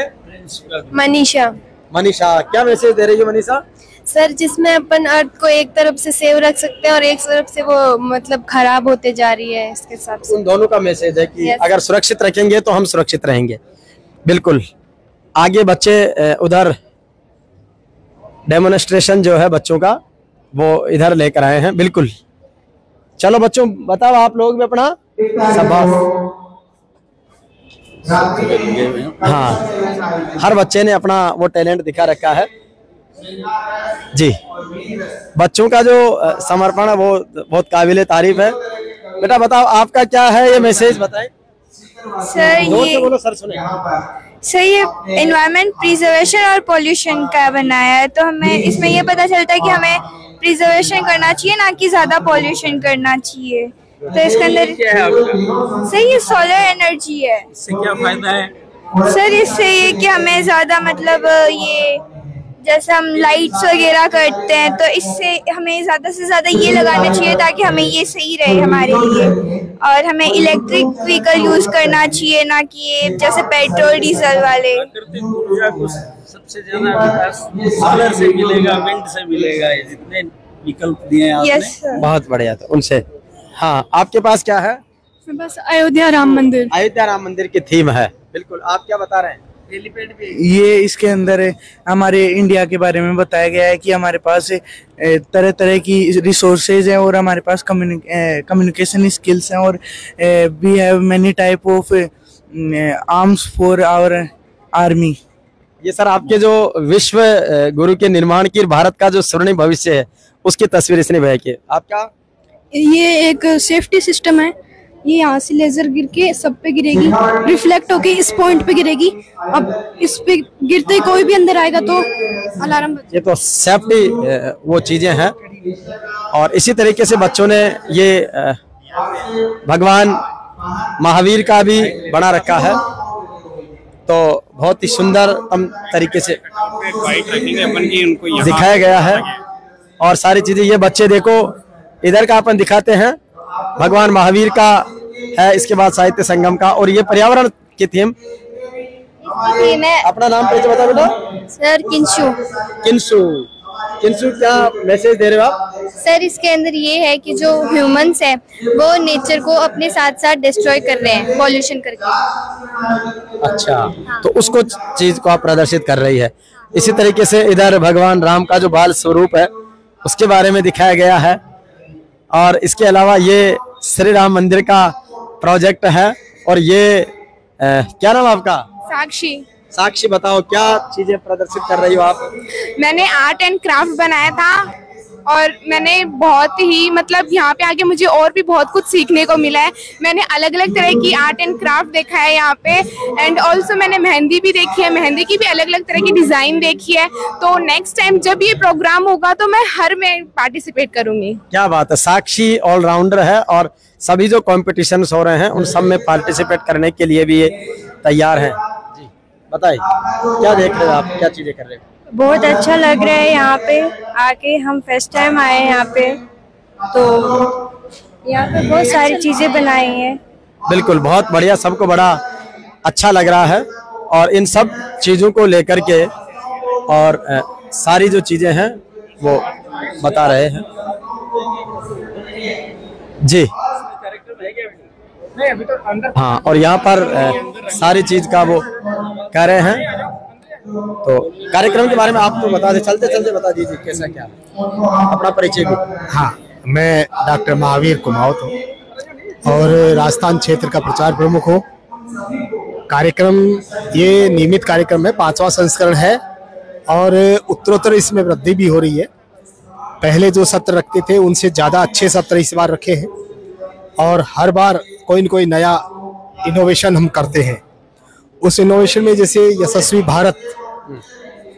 मनीषा। मनीषा, क्या मैसेज दे रही है मनीषा? सर, जिसमें अपन अर्थ को एक तरफ से सेव रख सकते हैं और एक तरफ से वो मतलब खराब होते जा रही है, इसके हिसाब से उन दोनों का मैसेज है कि अगर सुरक्षित रखेंगे तो हम सुरक्षित रहेंगे। बिल्कुल। आगे बच्चे उधर डेमोन्स्ट्रेशन जो है बच्चों का वो इधर लेकर आए हैं। बिल्कुल, चलो बच्चों बताओ आप लोग भी अपना हाँ, हर बच्चे ने अपना वो टैलेंट दिखा रखा है। जी, बच्चों का जो समर्पण है वो बहुत काबिले तारीफ है। बेटा बताओ आपका क्या है ये मैसेज बताएं। सर बोलो सर सुने। सर ये एनवायरनमेंट प्रिजर्वेशन और पोल्यूशन का बनाया है, तो हमें इसमें ये पता चलता है कि हमें प्रिजर्वेशन करना चाहिए ना कि ज्यादा पोल्यूशन करना चाहिए। तो इसके अंदर सर ये सोलर एनर्जी है। इससे क्या फायदा है? सर इससे ये कि हमें ज्यादा मतलब ये जैसे हम लाइट्स वगैरह करते हैं तो इससे हमें ज्यादा से ज्यादा ये लगाना चाहिए ताकि हमें ये सही रहे हमारे लिए, और हमें इलेक्ट्रिक व्हीकल यूज करना चाहिए ना कि ये जैसे पेट्रोल डीजल वाले। ऊर्जा को सबसे ज्यादा विकास सोलर से मिलेगा, विंड से मिलेगा, जितने विकल्प दिए हैं आपने। बहुत बढ़िया था उनसे। हाँ, आपके पास क्या है? बस अयोध्या राम मंदिर। अयोध्या राम मंदिर की थीम है। बिल्कुल, आप क्या बता रहे हैं? ये इसके अंदर हमारे इंडिया के बारे में बताया गया है कि हमारे पास तरह तरह की रिसोर्सेज हैं और हमारे पास कम्युनिकेशन स्किल्स हैं, और we have many type of arms for our army. ये सर आपके जो विश्व गुरु के निर्माण की भारत का जो स्वर्णिम भविष्य है उसकी तस्वीर इसने बह की। आपका? ये एक सेफ्टी सिस्टम है। ये यहाँ से लेजर गिर के सब पे गिरेगी, रिफ्लेक्ट होके इस पॉइंट पे गिरेगी। अब इस पे गिरते ही कोई भी अंदर आएगा तो अलार्म। ये तो सेफ्टी वो चीजें हैं, और इसी तरीके से बच्चों ने ये भगवान महावीर का भी बना रखा है, तो बहुत ही सुंदर तरीके से दिखाया गया है। और सारी चीजें ये बच्चे देखो इधर का अपन दिखाते हैं, भगवान महावीर का है, इसके बाद साहित्य संगम का, और ये पर्यावरण की थीम। अपना नाम परिचय बता बेटा। सर किंशु। किंशु, किंशु क्या मैसेज दे रहे हो आप? सर इसके अंदर ये है कि जो ह्यूमंस है वो नेचर को अपने साथ साथ डिस्ट्रॉय कर रहे हैं पॉल्यूशन करके। अच्छा, तो उसको चीज को आप प्रदर्शित कर रही है। इसी तरीके से इधर भगवान राम का जो बाल स्वरूप है उसके बारे में दिखाया गया है, और इसके अलावा ये श्री राम मंदिर का प्रोजेक्ट है। और ये क्या नाम आपका? साक्षी। साक्षी, बताओ क्या चीजें प्रदर्शित कर रही हो आप? मैंने आर्ट एंड क्राफ्ट बनाया था और मैंने बहुत ही मतलब यहाँ पे आके मुझे और भी बहुत कुछ सीखने को मिला है। मैंने अलग अलग तरह की आर्ट एंड क्राफ्ट देखा है यहाँ पे, एंड ऑल्सो मैंने मेहंदी भी देखी है, मेहंदी की भी अलग अलग तरह की डिजाइन देखी है। तो नेक्स्ट टाइम जब ये प्रोग्राम होगा तो मैं हर में पार्टिसिपेट करूंगी। क्या बात है, साक्षी ऑलराउंडर है और सभी जो कॉम्पिटिशन्स हो रहे हैं उन सब में पार्टिसिपेट करने के लिए भी ये तैयार है। जी बताइए, क्या देख रहे हो आप, क्या चीजें कर रहे हो? बहुत अच्छा लग रहा है यहाँ पे आके, हम फर्स्ट टाइम आए हैं यहाँ पे, तो यहाँ पे बहुत सारी चीजें बनाई हैं। बिल्कुल, बहुत बढ़िया, सबको बड़ा अच्छा लग रहा है और इन सब चीजों को लेकर के और सारी जो चीजें हैं वो बता रहे हैं। जी हाँ, और यहाँ पर सारी चीज का वो कह रहे हैं। तो कार्यक्रम के बारे में आप तो बता दें, चलते चलते बता दीजिए कैसा क्या अपना परिचय भी। हाँ, मैं डॉक्टर महावीर कुमावत हूँ और राजस्थान क्षेत्र का प्रचार प्रमुख हूँ। कार्यक्रम ये नियमित कार्यक्रम है, 5वां संस्करण है और उत्तरोत्तर इसमें वृद्धि भी हो रही है। पहले जो सत्र रखते थे उनसे ज़्यादा अच्छे सत्र इस बार रखे हैं और हर बार कोई न कोई नया इनोवेशन हम करते हैं। उस इनोवेशन में जैसे यशस्वी भारत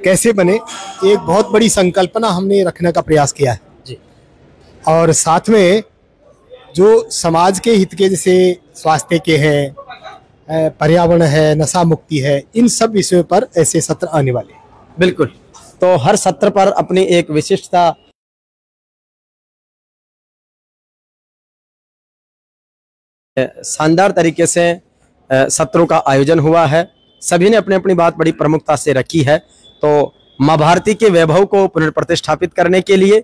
कैसे बने, एक बहुत बड़ी संकल्पना हमने रखने का प्रयास किया है जी। और साथ में जो समाज के हित के जैसे स्वास्थ्य के हैं, पर्यावरण है, नशा मुक्ति है, इन सब विषयों पर ऐसे सत्र आने वाले। बिल्कुल, तो हर सत्र पर अपनी एक विशिष्टता शानदार तरीके से सत्रों का आयोजन हुआ है। सभी ने अपनी अपनी बात बड़ी प्रमुखता से रखी है। तो माँ भारती के वैभव को पुनर्प्रतिष्ठापित करने के लिए,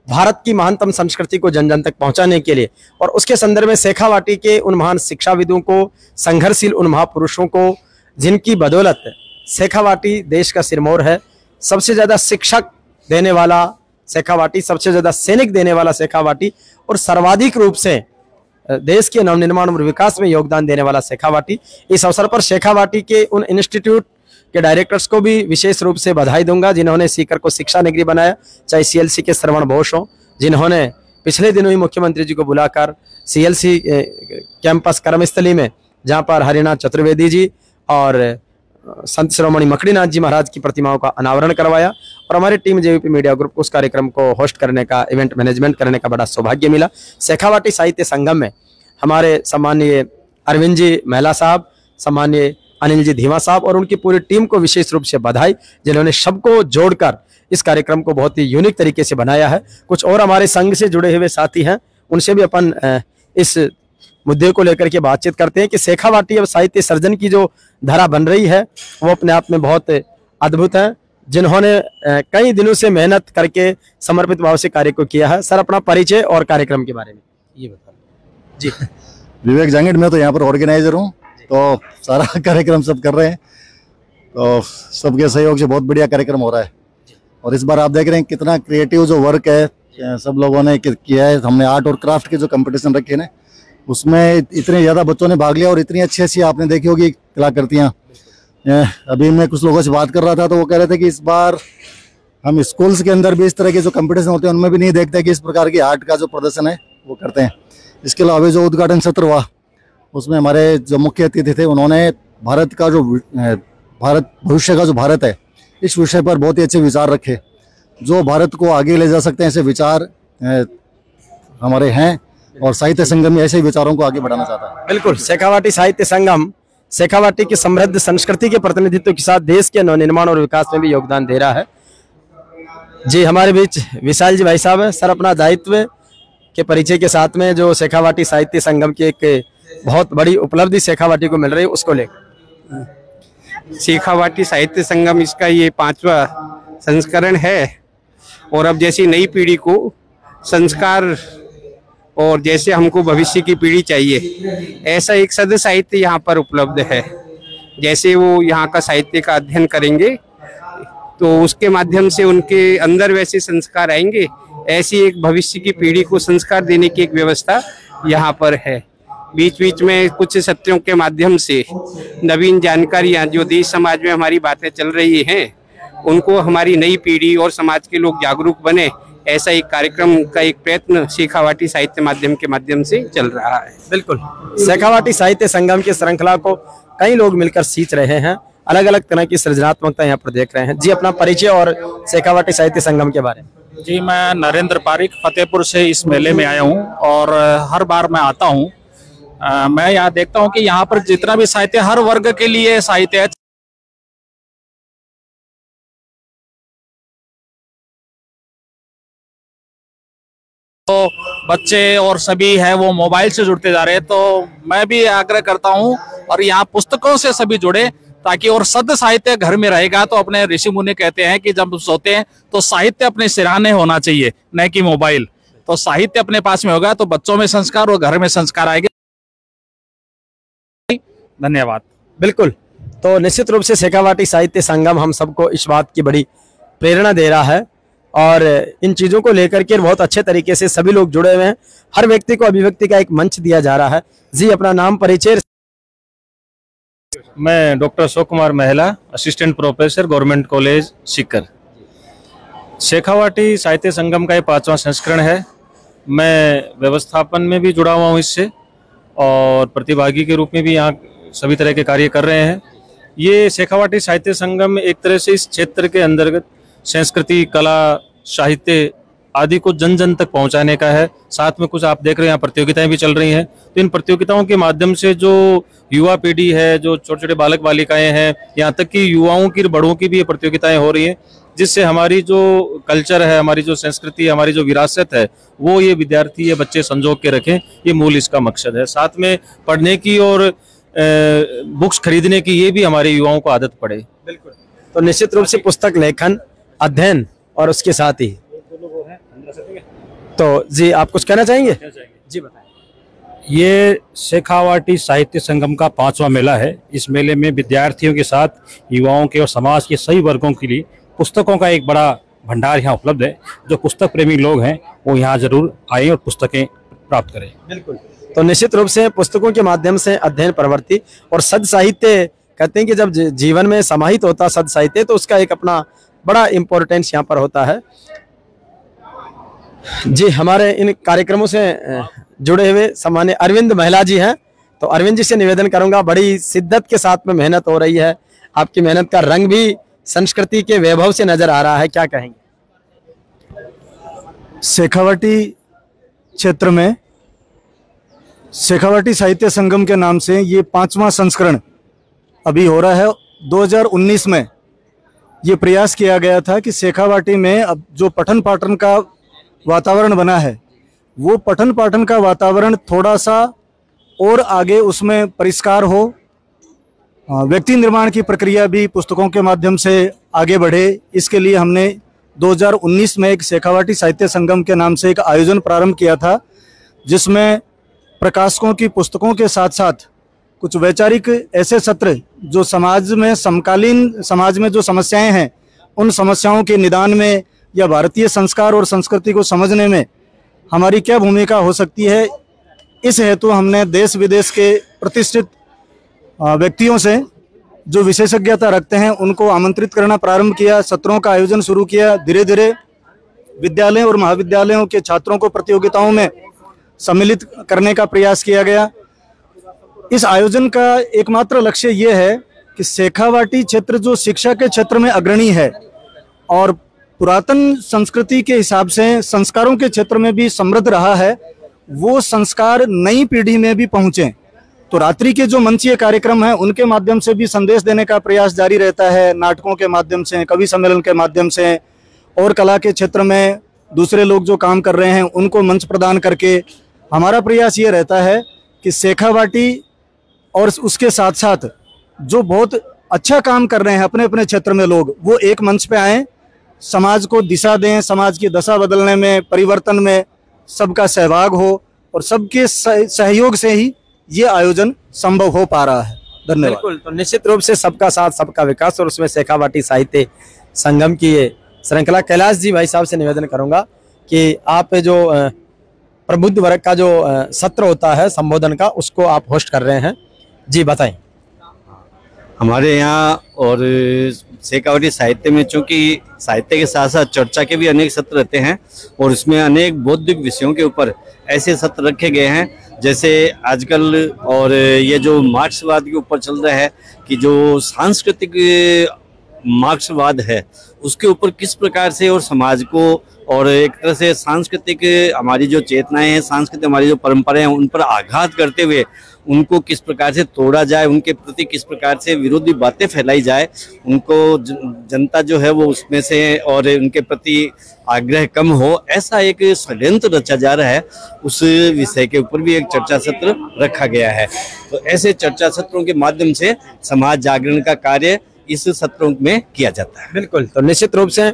भारत की महानतम संस्कृति को जन जन तक पहुंचाने के लिए और उसके संदर्भ में शेखावाटी के उन महान शिक्षाविदों को, संघर्षशील उन महापुरुषों को जिनकी बदौलत शेखावाटी देश का सिरमौर है, सबसे ज्यादा शिक्षक देने वाला शेखावाटी, सबसे ज्यादा सैनिक देने वाला शेखावाटी और सर्वाधिक रूप से देश के नवनिर्माण और विकास में योगदान देने वाला शेखावाटी। इस अवसर पर शेखावाटी के उन इंस्टीट्यूट के डायरेक्टर्स को भी विशेष रूप से बधाई दूंगा जिन्होंने सीकर को शिक्षा नगरी बनाया, चाहे सीएलसी के श्रवण घोष हो, जिन्होंने पिछले दिनों ही मुख्यमंत्री जी को बुलाकर सीएलसी कैंपस कर्मस्थली में, जहां पर हरिनाथ चतुर्वेदी जी और संत शिरोमणि मकड़ीनाथ जी महाराज की प्रतिमाओं का अनावरण करवाया और हमारी टीम जेवीपी मीडिया ग्रुप को उस कार्यक्रम को होस्ट करने का, इवेंट मैनेजमेंट करने का बड़ा सौभाग्य मिला। शेखावाटी साहित्य संगम में हमारे सम्मानीय अरविंद जी महिला साहब, सम्मानीय अनिल जी धीमा साहब और उनकी पूरी टीम को विशेष रूप से बधाई, जिन्होंने सबको जोड़कर इस कार्यक्रम को बहुत ही यूनिक तरीके से बनाया है। कुछ और हमारे संघ से जुड़े हुए साथी हैं, उनसे भी अपन इस मुद्दे को लेकर के बातचीत करते हैं कि शेखावाटी अब साहित्य सर्जन की जो धारा बन रही है वो अपने आप में बहुत अद्भुत है, जिन्होंने कई दिनों से मेहनत करके समर्पित भाव से कार्य को किया है। सर, अपना परिचय और कार्यक्रम के बारे में ये बता। जी, विवेक जांगड़, मैं तो यहाँ पर ऑर्गेनाइजर हूँ, तो सारा कार्यक्रम सब कर रहे हैं, तो सबके सहयोग से बहुत बढ़िया कार्यक्रम हो रहा है। और इस बार आप देख रहे हैं कितना क्रिएटिव जो वर्क है सब लोगों ने किया है। हमने आर्ट और क्राफ्ट के जो कंपटीशन रखे हैं उसमें इतने ज़्यादा बच्चों ने भाग लिया और इतनी अच्छी अच्छी आपने देखी होगी कलाकृतियाँ। अभी मैं कुछ लोगों से बात कर रहा था तो वो कह रहे थे कि इस बार हम स्कूल्स के अंदर भी इस तरह के जो कंपटीशन होते हैं उनमें भी नहीं देखते कि इस प्रकार की आर्ट का जो प्रदर्शन है वो करते हैं। इसके अलावा जो उद्घाटन सत्र हुआ उसमें हमारे जो मुख्य अतिथि थे उन्होंने भारत का जो भारत भविष्य का जो भारत है इस विषय पर बहुत ही अच्छे विचार रखे, जो भारत को आगे ले जा सकते हैं ऐसे विचार हमारे हैं और साहित्य संगम में ऐसे विचारों को आगे बढ़ाना चाहता है। बिल्कुल, शेखावाटी साहित्य संगम शेखावाटी की समृद्ध संस्कृति के प्रतिनिधित्व के साथ देश के नवनिर्माण और विकास में भी योगदान दे रहा है। जी, हमारे बीच विशाल जी भाई साहब है। सर, अपना दायित्व के परिचय के साथ में जो शेखावाटी साहित्य संगम की एक बहुत बड़ी उपलब्धि शेखावाटी को मिल रही है उसको लेकर। शेखावाटी साहित्य संगम इसका ये 5वां संस्करण है और अब जैसी नई पीढ़ी को संस्कार और जैसे हमको भविष्य की पीढ़ी चाहिए ऐसा एक सद साहित्य यहाँ पर उपलब्ध है। जैसे वो यहाँ का साहित्य का अध्ययन करेंगे तो उसके माध्यम से उनके अंदर वैसे संस्कार आएंगे, ऐसी एक भविष्य की पीढ़ी को संस्कार देने की एक व्यवस्था यहाँ पर है। बीच बीच में कुछ सत्रों के माध्यम से नवीन जानकारियाँ जो देश समाज में हमारी बातें चल रही हैं उनको हमारी नई पीढ़ी और समाज के लोग जागरूक बने, ऐसा एक कार्यक्रम का एक प्रयत्न शेखावाटी साहित्य माध्यम के माध्यम से चल रहा है। बिल्कुल, शेखावाटी साहित्य संगम की श्रृंखला को कई लोग मिलकर सींच रहे हैं, अलग अलग तरह की सृजनात्मकता यहाँ पर देख रहे हैं। जी, अपना परिचय और शेखावाटी साहित्य संगम के बारे में। जी, मैं नरेंद्र पारिक फतेहपुर से इस मेले में आया हूँ और हर बार मैं आता हूँ। मैं यहाँ देखता हूँ कि यहाँ पर जितना भी साहित्य, हर वर्ग के लिए साहित्य है। तो बच्चे और सभी है वो मोबाइल से जुड़ते जा रहे हैं, तो मैं भी आग्रह करता हूँ और यहाँ पुस्तकों से सभी जुड़े, ताकि और सद साहित्य घर में रहेगा। तो अपने ऋषि मुनि कहते हैं कि जब सोते हैं तो साहित्य अपने सिरहाने होना चाहिए, न कि मोबाइल। तो साहित्य अपने पास में होगा तो बच्चों में संस्कार और घर में संस्कार आएंगे। धन्यवाद। बिल्कुल, तो निश्चित रूप से शेखावाटी साहित्य संगम हम सबको इस बात की बड़ी प्रेरणा दे रहा है और इन चीज़ों को लेकर के बहुत अच्छे तरीके से सभी लोग जुड़े हुए हैं। हर व्यक्ति को अभिव्यक्ति का एक मंच दिया जा रहा है। जी, अपना नाम परिचय। मैं डॉक्टर अशोक कुमार महिला, assistant professor, government college Sikar. Shekhawati साहित्य संगम का ये 5वां संस्करण है। मैं व्यवस्थापन में भी जुड़ा हुआ हूँ इससे और प्रतिभागी के रूप में भी यहाँ सभी तरह के कार्य कर रहे हैं। ये शेखावाटी साहित्य संगम एक तरह से इस क्षेत्र के अंतर्गत संस्कृति, कला, साहित्य आदि को जन जन तक पहुंचाने का है। साथ में कुछ आप देख रहे हैं यहाँ प्रतियोगिताएं भी चल रही हैं। तो इन प्रतियोगिताओं के माध्यम से जो युवा पीढ़ी है, जो छोटे छोटे बालक बालिकाएं हैं, यहाँ तक कि युवाओं की, बड़ों की भी ये प्रतियोगिताएं हो रही हैं, जिससे हमारी जो कल्चर है, हमारी जो संस्कृति, हमारी जो विरासत है, वो ये विद्यार्थी, ये बच्चे संजोग के रखें। ये मूल इसका मकसद है। साथ में पढ़ने की और बुक्स खरीदने की ये भी हमारे युवाओं को आदत पड़े। बिल्कुल, तो निश्चित रूप से पुस्तक लेखन, अध्ययन और उसके साथ ही तो जी, आप कुछ कहना चाहेंगे? जी बताएं। ये शेखावाटी साहित्य संगम का 5वां मेला है। इस मेले में विद्यार्थियों के साथ युवाओं के और समाज के सभी वर्गों के लिए पुस्तकों का एक बड़ा भंडार यहाँ उपलब्ध है। जो पुस्तक प्रेमी लोग हैं वो यहाँ जरूर आए और पुस्तकें प्राप्त करें। बिल्कुल, तो निश्चित रूप से पुस्तकों के माध्यम से अध्ययन प्रवृत्ति और सद साहित्य, कहते हैं कि जब जीवन में समाहित होता सद साहित्य तो उसका एक अपना बड़ा इम्पोर्टेंस यहाँ पर होता है। जी, हमारे इन कार्यक्रमों से जुड़े हुए सम्मान्य अरविंद महिला जी हैं, तो अरविंद जी से निवेदन करूंगा, बड़ी शिद्दत के साथ में मेहनत हो रही है, आपकी मेहनत का रंग भी संस्कृति के वैभव से नजर आ रहा है, क्या कहेंगे? शेखावाटी क्षेत्र में शेखावाटी साहित्य संगम के नाम से ये 5वां संस्करण अभी हो रहा है। 2019 में ये प्रयास किया गया था कि शेखावाटी में अब जो पठन पाठन का वातावरण बना है, वो पठन पाठन का वातावरण थोड़ा सा और आगे उसमें परिष्कार हो, व्यक्ति निर्माण की प्रक्रिया भी पुस्तकों के माध्यम से आगे बढ़े। इसके लिए हमने 2019 में एक शेखावाटी साहित्य संगम के नाम से एक आयोजन प्रारंभ किया था, जिसमें प्रकाशकों की पुस्तकों के साथ साथ कुछ वैचारिक ऐसे सत्र जो समाज में समकालीन समाज में जो समस्याएं हैं, उन समस्याओं के निदान में या भारतीय संस्कार और संस्कृति को समझने में हमारी क्या भूमिका हो सकती है, इस हेतु हमने देश विदेश के प्रतिष्ठित व्यक्तियों से जो विशेषज्ञता रखते हैं उनको आमंत्रित करना प्रारंभ किया, सत्रों का आयोजन शुरू किया। धीरे धीरे विद्यालयों और महाविद्यालयों के छात्रों को प्रतियोगिताओं में सम्मिलित करने का प्रयास किया गया। इस आयोजन का एकमात्र लक्ष्य ये है कि शेखावाटी क्षेत्र जो शिक्षा के क्षेत्र में अग्रणी है और पुरातन संस्कृति के हिसाब से संस्कारों के क्षेत्र में भी समृद्ध रहा है, वो संस्कार नई पीढ़ी में भी पहुंचे। तो रात्रि के जो मंचीय कार्यक्रम हैं उनके माध्यम से भी संदेश देने का प्रयास जारी रहता है, नाटकों के माध्यम से, कवि सम्मेलन के माध्यम से, और कला के क्षेत्र में दूसरे लोग जो काम कर रहे हैं उनको मंच प्रदान करके हमारा प्रयास ये रहता है कि शेखावाटी और उसके साथ साथ जो बहुत अच्छा काम कर रहे हैं अपने अपने क्षेत्र में लोग, वो एक मंच पे आएँ, समाज को दिशा दें, समाज की दशा बदलने में, परिवर्तन में सबका सहभाग हो और सबके सहयोग से ही ये आयोजन संभव हो पा रहा है। धन्यवाद। बिल्कुल, तो निश्चित रूप से सबका साथ सबका विकास और उसमें शेखावाटी साहित्य संगम की ये श्रृंखला। कैलाश जी भाई साहब से निवेदन करूंगा कि आप जो प्रबुद्ध वर्ग का जो सत्र होता है संबोधन का, उसको आप होस्ट कर रहे हैं, जी बताएं। हमारे यहाँ और शेखावाटी साहित्य में चूंकि साहित्य के साथ साथ चर्चा के भी अनेक सत्र रहते हैं और उसमें अनेक बौद्धिक विषयों के ऊपर ऐसे सत्र रखे गए हैं, जैसे आजकल और ये जो मार्क्सवाद के ऊपर चल रहा है कि जो सांस्कृतिक मार्क्सवाद है उसके ऊपर किस प्रकार से और समाज को और एक तरह से सांस्कृतिक हमारी जो चेतनाएं हैं, सांस्कृतिक हमारी जो परंपराएं हैं उन पर आघात करते हुए उनको किस प्रकार से तोड़ा जाए, उनके प्रति किस प्रकार से विरोधी बातें फैलाई जाए, उनको जनता जो है वो उसमें से और उनके प्रति आग्रह कम हो, ऐसा एक षड्यंत्र रचा जा रहा है। उस विषय के ऊपर भी एक चर्चा सत्र रखा गया है। तो ऐसे चर्चा सत्रों के माध्यम से समाज जागरण का कार्य इस सत्रों में किया जाता है। बिल्कुल, तो निश्चित रूप से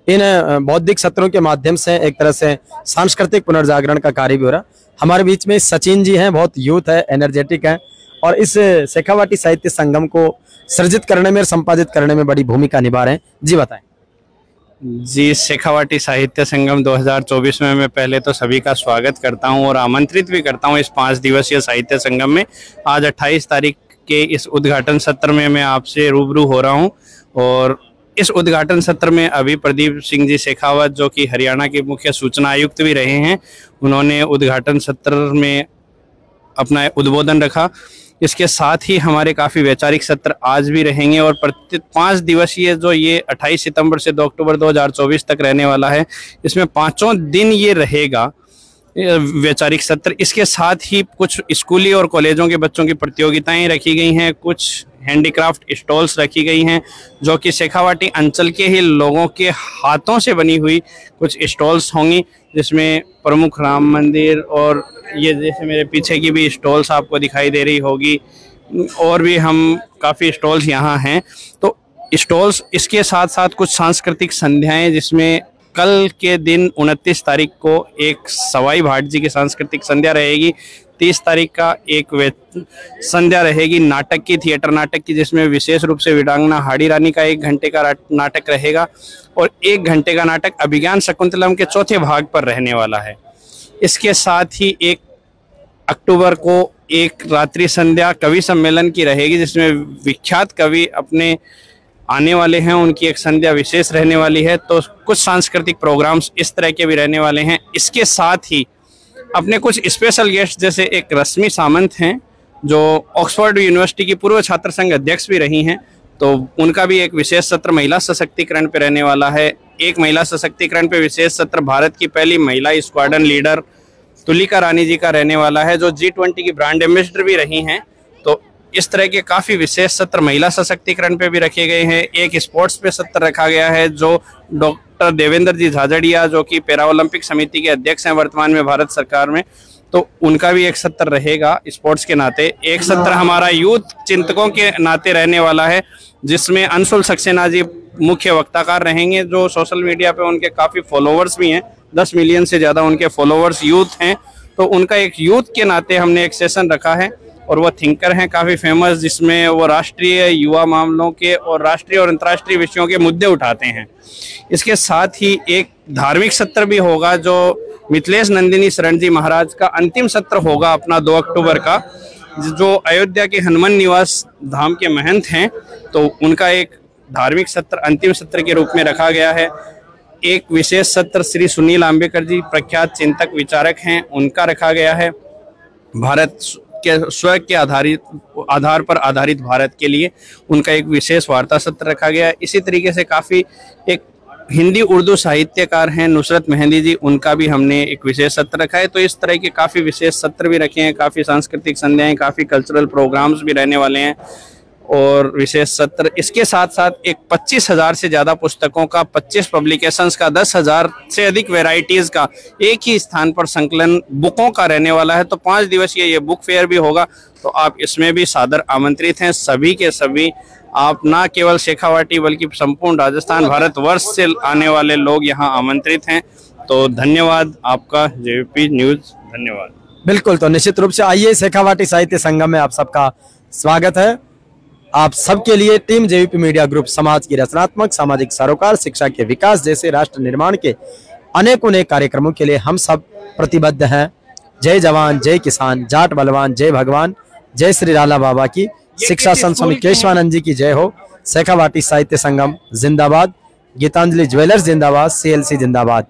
इन बौद्धिक सत्रों के माध्यम से एक तरह से सांस्कृतिक पुनर्जागरण का कार्य भी हो रहा है। हमारे बीच में सचिन जी हैं, बहुत यूथ है, एनर्जेटिक है और इस शेखावाटी साहित्य संगम को सृजित करने में और संपादित करने में बड़ी भूमिका निभा रहे हैं। जी बताएं। जी, शेखावाटी साहित्य संगम 2024 में मैं पहले तो सभी का स्वागत करता हूं और आमंत्रित भी करता हूं इस 5 दिवसीय साहित्य संगम में। आज 28 तारीख के इस उद्घाटन सत्र में मैं आपसे रूबरू हो रहा हूं और इस उद्घाटन सत्र में अभी प्रदीप सिंह जी शेखावत, जो कि हरियाणा के मुख्य सूचना आयुक्त भी रहे हैं, उन्होंने उद्घाटन सत्र में अपना उद्बोधन रखा। इसके साथ ही हमारे काफ़ी वैचारिक सत्र आज भी रहेंगे और प्रति 5 दिवसीय जो ये 28 सितंबर से 2 अक्टूबर 2024 तक रहने वाला है, इसमें 5 दिन ये रहेगा वैचारिक सत्र। इसके साथ ही कुछ स्कूली और कॉलेजों के बच्चों की प्रतियोगिताएं रखी गई हैं, कुछ हैंडीक्राफ्ट स्टॉल्स रखी गई हैं जो कि शेखावाटी अंचल के ही लोगों के हाथों से बनी हुई कुछ स्टॉल्स होंगी, जिसमें प्रमुख राम मंदिर और ये जैसे मेरे पीछे की भी स्टॉल्स आपको दिखाई दे रही होगी, और भी हम काफ़ी स्टॉल्स यहाँ हैं। तो स्टॉल्स, इसके साथ साथ कुछ सांस्कृतिक संध्याएं, जिसमें कल के दिन 29 तारीख को एक सवाई भाट जी की सांस्कृतिक संध्या रहेगी, 30 तारीख का एक संध्या रहेगी नाटक की, थिएटर नाटक की, जिसमें विशेष रूप से वीरांगना हाड़ी रानी का 1 घंटे का नाटक रहेगा और 1 घंटे का नाटक अभिज्ञान शकुंतलम के 4थे भाग पर रहने वाला है। इसके साथ ही 1 अक्टूबर को एक रात्रि संध्या कवि सम्मेलन की रहेगी, जिसमें विख्यात कवि अपने आने वाले हैं, उनकी एक संध्या विशेष रहने वाली है। तो कुछ सांस्कृतिक प्रोग्राम्स इस तरह के भी रहने वाले हैं। इसके साथ ही अपने कुछ स्पेशल गेस्ट, जैसे एक रश्मि सामंत हैं जो ऑक्सफोर्ड यूनिवर्सिटी की पूर्व छात्र संघ अध्यक्ष भी रही हैं, तो उनका भी एक विशेष सत्र महिला सशक्तिकरण पे रहने वाला है। एक महिला सशक्तिकरण पे विशेष सत्र भारत की पहली महिला स्क्वाड्रन लीडर तुलिका रानी जी का रहने वाला है, जो G20 की ब्रांड एम्बेसडर भी रही हैं। तो इस तरह के काफ़ी विशेष सत्र महिला सशक्तिकरण पे भी रखे गए हैं। एक स्पोर्ट्स पे सत्र रखा गया है, जो डॉक्टर देवेंद्र जी झाझड़िया, जो कि पैरा ओलंपिक समिति के अध्यक्ष हैं वर्तमान में भारत सरकार में, तो उनका भी एक सत्र रहेगा स्पोर्ट्स के नाते। एक सत्र हमारा यूथ चिंतकों के नाते रहने वाला है, जिसमें अंशुल सक्सेना जी मुख्य वक्ताकार रहेंगे, जो सोशल मीडिया पे उनके काफ़ी फॉलोवर्स भी हैं, 10 मिलियन से ज़्यादा उनके फॉलोवर्स यूथ हैं। तो उनका एक यूथ के नाते हमने एक सेशन रखा है और वो थिंकर हैं काफ़ी फेमस, जिसमें वो राष्ट्रीय युवा मामलों के और राष्ट्रीय और अंतर्राष्ट्रीय विषयों के मुद्दे उठाते हैं। इसके साथ ही एक धार्मिक सत्र भी होगा, जो मिथिलेश नंदिनी शरण जी महाराज का अंतिम सत्र होगा अपना 2 अक्टूबर का, जो अयोध्या के हनुमान निवास धाम के महंत हैं, तो उनका एक धार्मिक सत्र अंतिम सत्र के रूप में रखा गया है। एक विशेष सत्र श्री सुनील आम्बेकर जी, प्रख्यात चिंतक विचारक हैं, उनका रखा गया है। भारत के स्व के आधार पर आधारित भारत के लिए उनका एक विशेष वार्ता सत्र रखा गया है। इसी तरीके से काफ़ी एक हिंदी उर्दू साहित्यकार हैं नुसरत मेहंदी जी, उनका भी हमने एक विशेष सत्र रखा है। तो इस तरह के काफ़ी विशेष सत्र भी रखे हैं, काफ़ी सांस्कृतिक संध्याएं, काफ़ी कल्चरल प्रोग्राम्स भी रहने वाले हैं और विशेष सत्र। इसके साथ साथ एक 25,000 से ज़्यादा पुस्तकों का, 25 पब्लिकेशंस का, 10,000 से अधिक वेराइटीज़ का एक ही स्थान पर संकलन बुकों का रहने वाला है। तो 5 दिवसीय ये बुक फेयर भी होगा, तो आप इसमें भी सादर आमंत्रित हैं। सभी के सभी आप ना केवल शेखावाटी बल्कि संपूर्ण राजस्थान भारतवर्ष से आने वाले लोग यहाँ आमंत्रित हैं। तो धन्यवाद आपका JVP न्यूज़, धन्यवाद। बिल्कुल, तो निश्चित रूप से आइए, शेखावाटी साहित्य संगम में आप सबका स्वागत है। आप सबके लिए टीम JVP मीडिया ग्रुप समाज की रचनात्मक, सामाजिक सरोकार, शिक्षा के विकास जैसे राष्ट्र निर्माण के अनेकों कार्यक्रमों के लिए हम सब प्रतिबद्ध हैं। जय जवान, जय किसान, जाट बलवान, जय भगवान, जय श्री राला बाबा की। शिक्षा संत स्वामी केशवानंद जी की जय हो। शेखावाटी साहित्य संगम जिंदाबाद। गीतांजलि ज्वेलर्स जिंदाबाद। CLC जिंदाबाद।